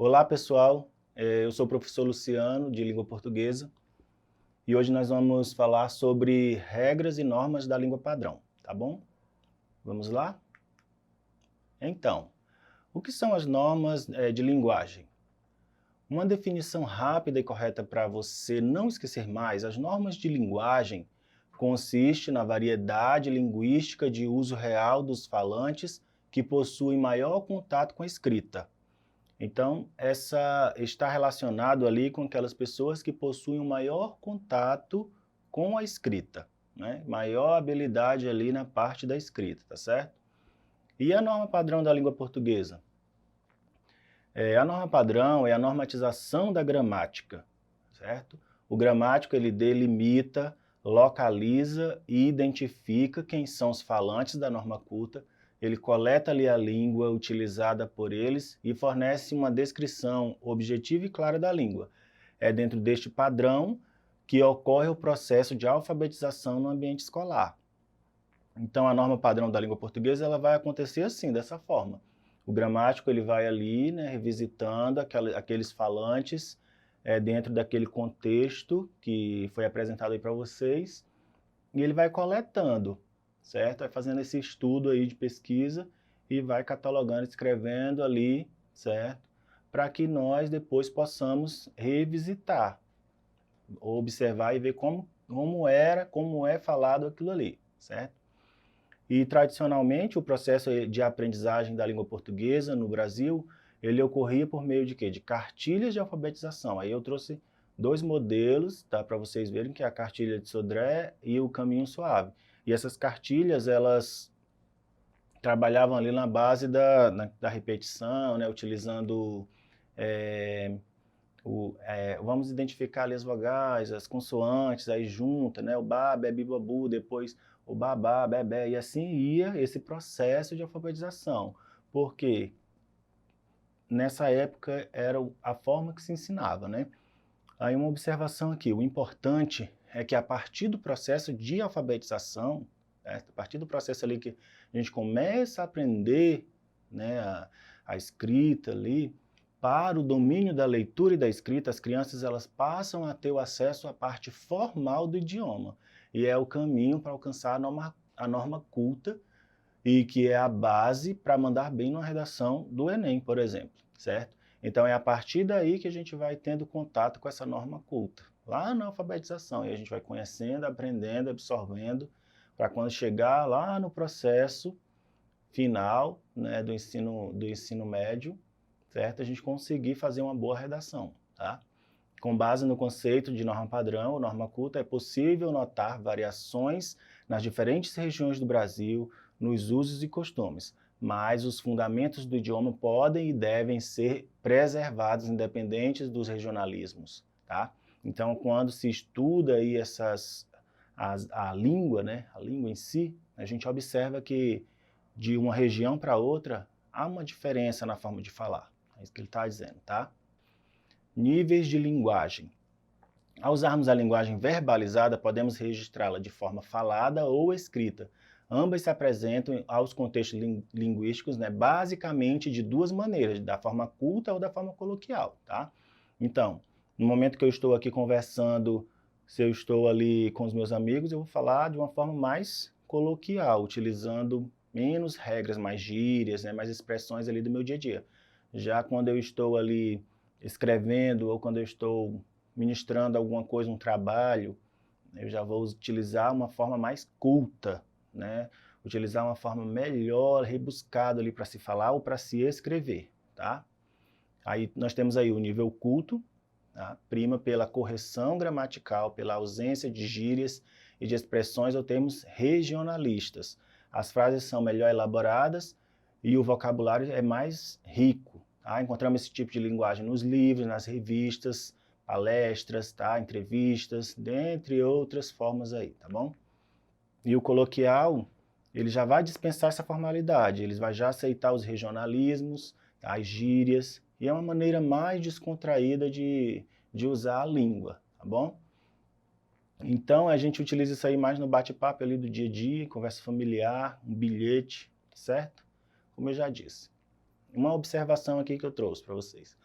Olá, pessoal. Eu sou o professor Luciano, de língua portuguesa, e hoje nós vamos falar sobre regras e normas da língua padrão, tá bom? Vamos lá? Então, o que são as normas de linguagem? Uma definição rápida e correta para você não esquecer mais, as normas de linguagem consiste na variedade linguística de uso real dos falantes que possuem maior contato com a escrita. Então, essa está relacionado ali com aquelas pessoas que possuem um maior contato com a escrita, né? Maior habilidade ali na parte da escrita, tá certo? E a norma padrão da língua portuguesa? A norma padrão é a normatização da gramática, certo? O gramático, ele delimita, localiza e identifica quem são os falantes da norma culta. Ele coleta ali a língua utilizada por eles e fornece uma descrição objetiva e clara da língua. É dentro deste padrão que ocorre o processo de alfabetização no ambiente escolar. Então, a norma padrão da língua portuguesa ela vai acontecer assim, dessa forma. O gramático ele vai ali, né, revisitando aqueles falantes dentro daquele contexto que foi apresentado aí para vocês, e ele vai coletando, certo? Vai fazendo esse estudo aí de pesquisa e vai catalogando, escrevendo ali, certo? Para que nós depois possamos revisitar, observar e ver como é falado aquilo ali, certo? E tradicionalmente o processo de aprendizagem da língua portuguesa no Brasil, ele ocorria por meio de quê? De cartilhas de alfabetização. Aí eu trouxe dois modelos, tá, para vocês verem, que é a cartilha de Sodré e o Caminho Suave. E essas cartilhas, elas trabalhavam ali na base da repetição, né, utilizando, vamos identificar ali as vogais, as consoantes, aí junta, né, o ba, bebi, babu, depois o babá, bebé, e assim ia esse processo de alfabetização. Porque nessa época era a forma que se ensinava, né? Aí uma observação aqui, o importante é que a partir do processo de alfabetização, né, a partir do processo ali que a gente começa a aprender, né, a escrita ali, para o domínio da leitura e da escrita, as crianças elas passam a ter o acesso à parte formal do idioma. E é o caminho para alcançar a norma culta, e que é a base para mandar bem numa redação do Enem, por exemplo, certo? Então é a partir daí que a gente vai tendo contato com essa norma culta, lá na alfabetização, e a gente vai conhecendo, aprendendo, absorvendo, para quando chegar lá no processo final, né, do ensino médio, certo? A gente conseguir fazer uma boa redação, tá? Com base no conceito de norma padrão ou norma culta, é possível notar variações nas diferentes regiões do Brasil, nos usos e costumes, mas os fundamentos do idioma podem e devem ser preservados, independentes dos regionalismos, tá? Então, quando se estuda aí a língua, né, a língua em si, a gente observa que de uma região para outra há uma diferença na forma de falar. É isso que ele está dizendo, tá? Níveis de linguagem. Ao usarmos a linguagem verbalizada, podemos registrá-la de forma falada ou escrita. Ambas se apresentam aos contextos linguísticos, né, basicamente de duas maneiras, da forma culta ou da forma coloquial, tá? Então, no momento que eu estou aqui conversando, se eu estou ali com os meus amigos, eu vou falar de uma forma mais coloquial, utilizando menos regras, mais gírias, né, mais expressões ali do meu dia a dia. Já quando eu estou ali escrevendo ou quando eu estou ministrando alguma coisa, um trabalho, eu já vou utilizar uma forma mais culta, né? Utilizar uma forma melhor, rebuscada ali para se falar ou para se escrever, tá? Aí nós temos aí o nível culto, tá? Prima pela correção gramatical, pela ausência de gírias e de expressões ou termos regionalistas. As frases são melhor elaboradas e o vocabulário é mais rico. Tá? Encontramos esse tipo de linguagem nos livros, nas revistas, palestras, tá? Entrevistas, dentre outras formas aí, tá bom? E o coloquial, ele já vai dispensar essa formalidade, ele vai já aceitar os regionalismos, as gírias, e é uma maneira mais descontraída de usar a língua, tá bom? Então, a gente utiliza isso aí mais no bate-papo ali do dia a dia, conversa familiar, um bilhete, certo? Como eu já disse. Uma observação aqui que eu trouxe para vocês.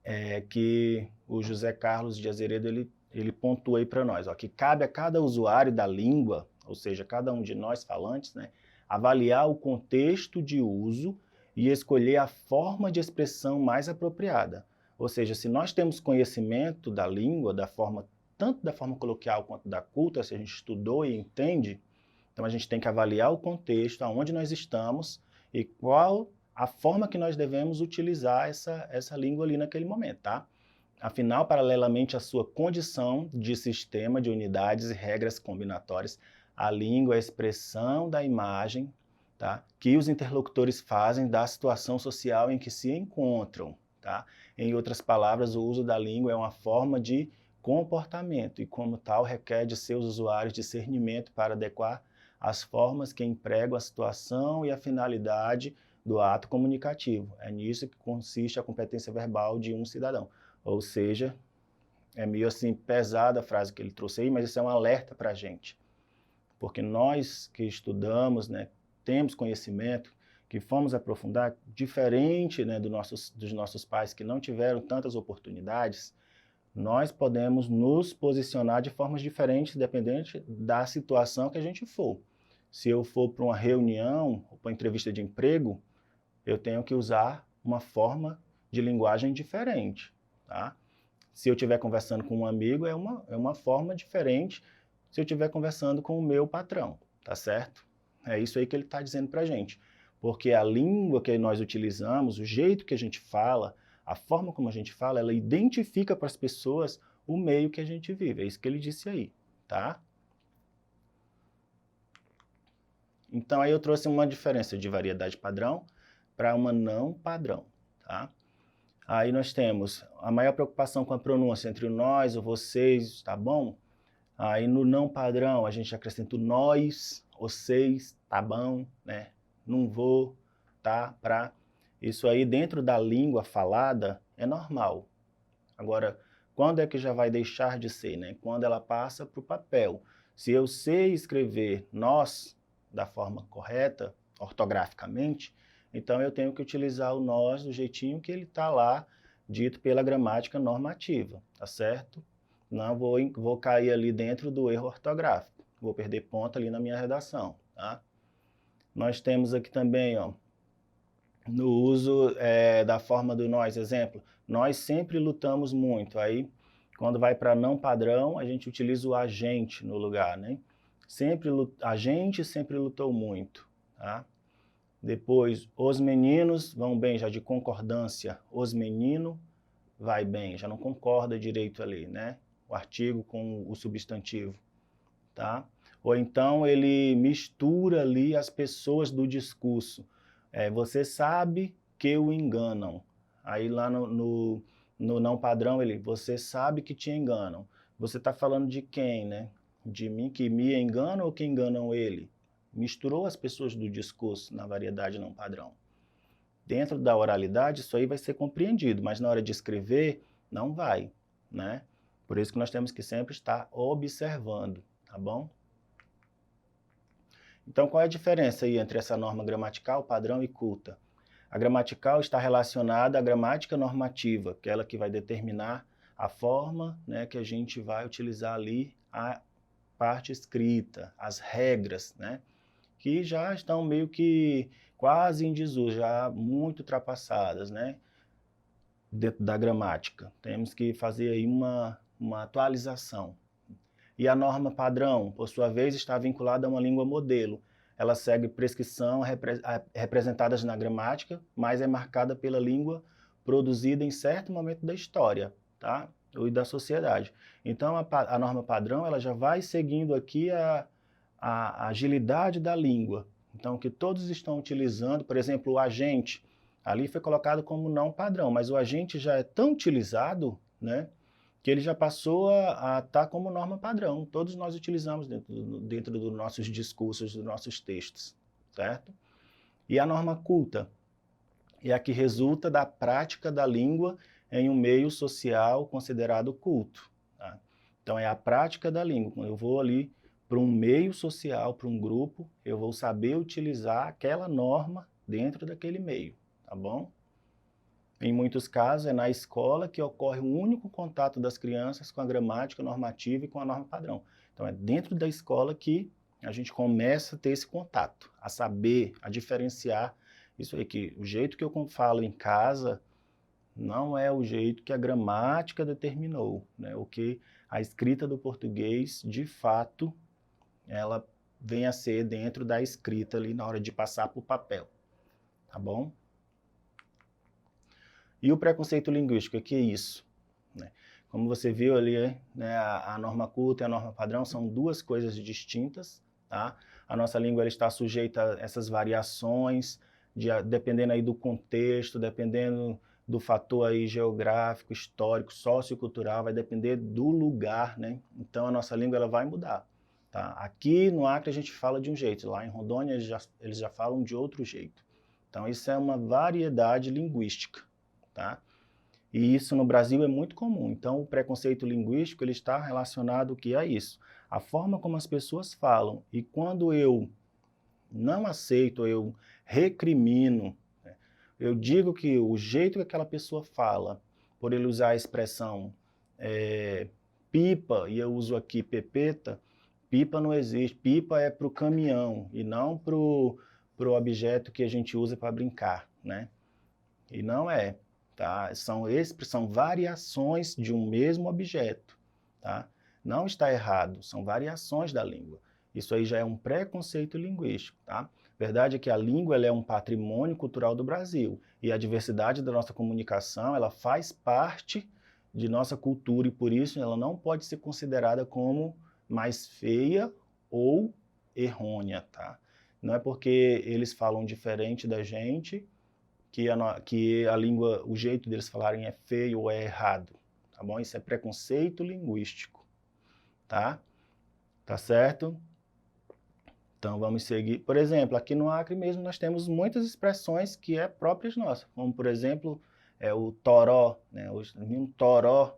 é que o José Carlos de Azeredo ele pontua aí para nós, ó, que cabe a cada usuário da língua, ou seja, cada um de nós falantes, né, avaliar o contexto de uso e escolher a forma de expressão mais apropriada. Ou seja, se nós temos conhecimento da língua, tanto da forma coloquial quanto da culta, se a gente estudou e entende, então a gente tem que avaliar o contexto, aonde nós estamos e qual a forma que nós devemos utilizar essa língua ali naquele momento, tá? Afinal, paralelamente à sua condição de sistema de unidades e regras combinatórias, a língua é a expressão da imagem, tá, que os interlocutores fazem da situação social em que se encontram. Tá? Em outras palavras, o uso da língua é uma forma de comportamento e, como tal, requer de seus usuários discernimento para adequar as formas que empregam a situação e a finalidade do ato comunicativo. É nisso que consiste a competência verbal de um cidadão. Ou seja, é meio assim pesada a frase que ele trouxe aí, mas isso é um alerta para a gente. Porque nós que estudamos, né, temos conhecimento, que fomos aprofundar, diferente, né, dos nossos pais que não tiveram tantas oportunidades, nós podemos nos posicionar de formas diferentes, dependente da situação que a gente for. Se eu for para uma reunião, ou para uma entrevista de emprego, eu tenho que usar uma forma de linguagem diferente. Tá? Se eu estiver conversando com um amigo, é uma forma diferente se eu estiver conversando com o meu patrão, tá certo? É isso aí que ele está dizendo para a gente. Porque a língua que nós utilizamos, o jeito que a gente fala, a forma como a gente fala, ela identifica para as pessoas o meio que a gente vive. É isso que ele disse aí, tá? Então aí eu trouxe uma diferença de variedade padrão para uma não padrão, tá? Aí nós temos a maior preocupação com a pronúncia entre o nós, o vocês, tá bom? Aí no não padrão a gente acrescenta o nós, vocês, tá bom, né? Não vou, tá, pra. Isso aí dentro da língua falada é normal. Agora, quando é que já vai deixar de ser, né? Quando ela passa para o papel. Se eu sei escrever nós da forma correta, ortograficamente, então eu tenho que utilizar o nós do jeitinho que ele está lá, dito pela gramática normativa, tá certo? Não vou cair ali dentro do erro ortográfico, vou perder ponto ali na minha redação, tá? Nós temos aqui também, ó, no uso da forma do nós, exemplo, nós sempre lutamos muito, aí quando vai para não padrão, a gente utiliza o agente no lugar, né? A gente sempre lutou muito, tá? Depois, os meninos vão bem, já de concordância, os meninos vai bem, já não concorda direito ali, né? O artigo com o substantivo, tá? Ou então ele mistura ali as pessoas do discurso. Você sabe que o enganam. Aí lá no não padrão você sabe que te enganam. Você está falando de quem, né? De mim que me enganam ou que enganam ele? Misturou as pessoas do discurso na variedade não padrão. Dentro da oralidade, isso aí vai ser compreendido, mas na hora de escrever, não vai, né? Por isso que nós temos que sempre estar observando, tá bom? Então, qual é a diferença aí entre essa norma gramatical, padrão e culta? A gramatical está relacionada à gramática normativa, aquela que vai determinar a forma, né, que a gente vai utilizar ali a parte escrita, as regras, né, que já estão meio que quase em desuso, já muito ultrapassadas, né, dentro da gramática. Temos que fazer aí uma atualização. E a norma padrão, por sua vez, está vinculada a uma língua modelo. Ela segue prescrição representadas na gramática, mas é marcada pela língua produzida em certo momento da história, tá? Ou da sociedade. Então, a norma padrão ela já vai seguindo aqui a agilidade da língua. Então, que todos estão utilizando, por exemplo, o agente, ali foi colocado como não padrão, mas o agente já é tão utilizado, né? Que ele já passou a estar como norma padrão. Todos nós utilizamos dentro dos nossos discursos, dos nossos textos, certo? E a norma culta é a que resulta da prática da língua em um meio social considerado culto. Tá? Então, é a prática da língua. Quando eu vou ali para um meio social, para um grupo, eu vou saber utilizar aquela norma dentro daquele meio, tá bom? Em muitos casos, é na escola que ocorre o único contato das crianças com a gramática normativa e com a norma padrão. Então, é dentro da escola que a gente começa a ter esse contato, a saber, a diferenciar isso aí, que o jeito que eu falo em casa não é o jeito que a gramática determinou, né? O que a escrita do português, de fato, ela vem a ser dentro da escrita ali na hora de passar para o papel, tá bom? E o preconceito linguístico, o que é isso? Como você viu ali, né, a norma culta e a norma padrão são duas coisas distintas, tá? A nossa língua ela está sujeita a essas variações, dependendo aí do contexto, dependendo do fator aí geográfico, histórico, sociocultural, vai depender do lugar, né? Então a nossa língua ela vai mudar, tá? Aqui no Acre a gente fala de um jeito, lá em Rondônia eles já falam de outro jeito. Então isso é uma variedade linguística, tá? E isso no Brasil é muito comum. Então, o preconceito linguístico ele está relacionado que a isso. A forma como as pessoas falam. E quando eu não aceito, eu recrimino, né, eu digo que o jeito que aquela pessoa fala, por ele usar a expressão pipa, e eu uso aqui pepeta, pipa não existe. Pipa é para o caminhão e não para o objeto que a gente usa para brincar, né? E não é. Tá? São variações de um mesmo objeto. Tá? Não está errado, são variações da língua. Isso aí já é um preconceito linguístico. Tá? Verdade é que a língua ela é um patrimônio cultural do Brasil e a diversidade da nossa comunicação ela faz parte de nossa cultura e por isso ela não pode ser considerada como mais feia ou errônea. Tá? Não é porque eles falam diferente da gente que a língua, o jeito deles falarem é feio ou é errado, tá bom? Isso é preconceito linguístico, tá? Tá certo? Então vamos seguir. Por exemplo, aqui no Acre mesmo nós temos muitas expressões que é próprias nossas, como por exemplo, o toró, né? Um toró.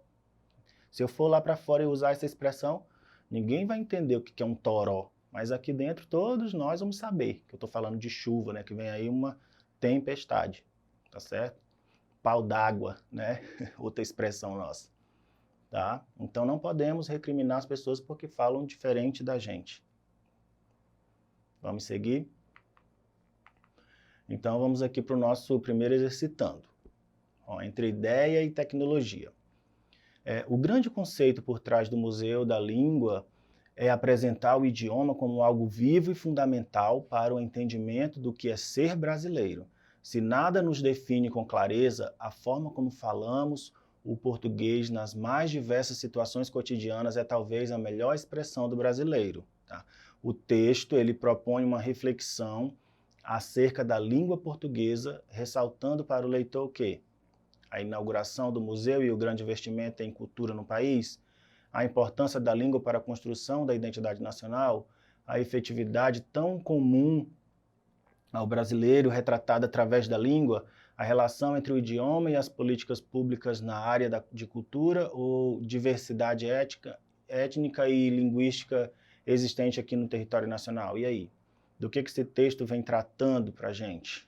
Se eu for lá para fora e usar essa expressão, ninguém vai entender o que é um toró, mas aqui dentro todos nós vamos saber que eu estou falando de chuva, né? Que vem aí uma tempestade, tá certo? Pau d'água, né? Outra expressão nossa, tá? Então não podemos recriminar as pessoas porque falam diferente da gente. Vamos seguir? Então vamos aqui para o nosso primeiro exercitando. Ó, entre ideia e tecnologia. O grande conceito por trás do Museu da Língua é apresentar o idioma como algo vivo e fundamental para o entendimento do que é ser brasileiro. Se nada nos define com clareza, a forma como falamos o português nas mais diversas situações cotidianas é talvez a melhor expressão do brasileiro. Tá? O texto ele propõe uma reflexão acerca da língua portuguesa, ressaltando para o leitor o quê? A inauguração do museu e o grande investimento em cultura no país, a importância da língua para a construção da identidade nacional, a efetividade tão comum ao brasileiro retratada através da língua, a relação entre o idioma e as políticas públicas na área de cultura ou diversidade étnica e linguística existente aqui no território nacional. E aí? Do que esse texto vem tratando para a gente?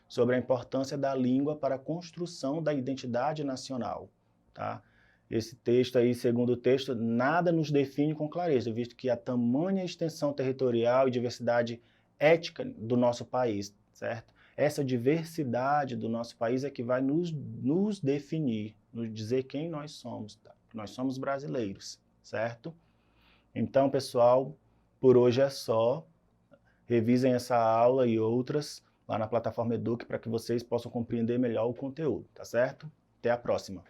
Sobre a importância da língua para a construção da identidade nacional. Tá? Esse texto aí, segundo o texto, nada nos define com clareza, visto que a tamanha extensão territorial e diversidade étnica do nosso país, certo? Essa diversidade do nosso país é que vai nos definir, nos dizer quem nós somos. Tá? Nós somos brasileiros, certo? Então, pessoal, por hoje é só. Revisem essa aula e outras lá na plataforma Eduque para que vocês possam compreender melhor o conteúdo, tá certo? Até a próxima!